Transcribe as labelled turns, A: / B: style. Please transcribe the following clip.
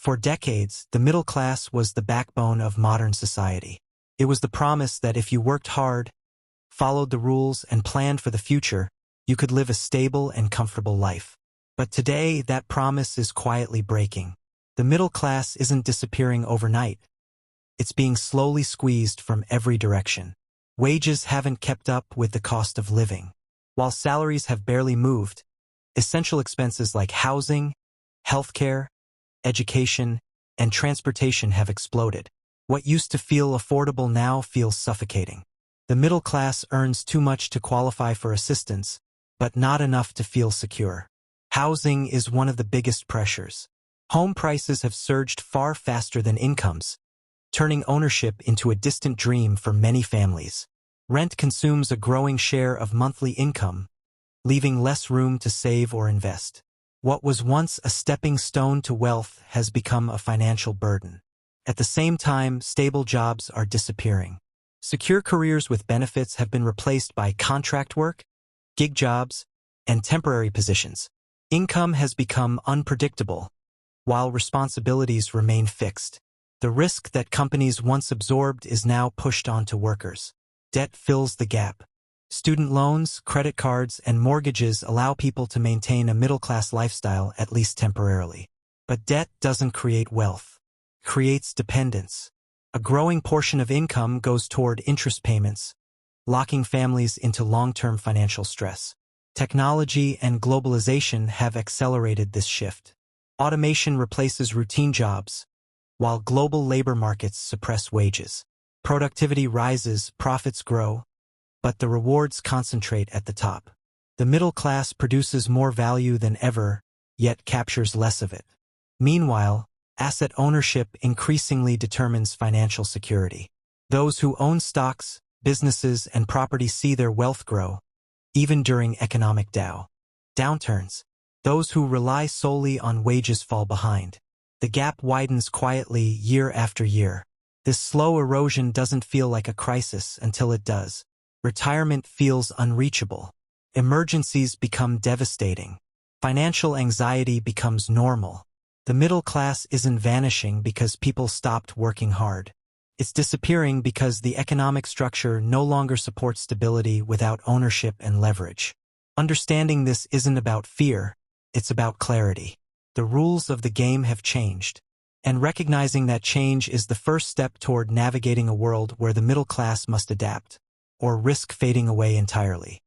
A: For decades, the middle class was the backbone of modern society. It was the promise that if you worked hard, followed the rules, and planned for the future, you could live a stable and comfortable life. But today, that promise is quietly breaking. The middle class isn't disappearing overnight. It's being slowly squeezed from every direction. Wages haven't kept up with the cost of living. While salaries have barely moved, essential expenses like housing, healthcare, education, and transportation have exploded. What used to feel affordable now feels suffocating. The middle class earns too much to qualify for assistance, but not enough to feel secure. Housing is one of the biggest pressures. Home prices have surged far faster than incomes, turning ownership into a distant dream for many families. Rent consumes a growing share of monthly income, leaving less room to save or invest. What was once a stepping stone to wealth has become a financial burden. At the same time, stable jobs are disappearing. Secure careers with benefits have been replaced by contract work, gig jobs, and temporary positions. Income has become unpredictable, while responsibilities remain fixed. The risk that companies once absorbed is now pushed onto workers. Debt fills the gap. Student loans, credit cards, and mortgages allow people to maintain a middle-class lifestyle, at least temporarily. But debt doesn't create wealth. It creates dependence. A growing portion of income goes toward interest payments, locking families into long-term financial stress. Technology and globalization have accelerated this shift. Automation replaces routine jobs, while global labor markets suppress wages. Productivity rises, profits grow, but the rewards concentrate at the top. The middle class produces more value than ever, yet captures less of it. Meanwhile, asset ownership increasingly determines financial security. Those who own stocks, businesses, and property see their wealth grow, even during economic downturns. Those who rely solely on wages fall behind. The gap widens quietly year after year. This slow erosion doesn't feel like a crisis until it does. Retirement feels unreachable. Emergencies become devastating. Financial anxiety becomes normal. The middle class isn't vanishing because people stopped working hard. It's disappearing because the economic structure no longer supports stability without ownership and leverage. Understanding this isn't about fear, it's about clarity. The rules of the game have changed, and recognizing that change is the first step toward navigating a world where the middle class must adapt, or risk fading away entirely.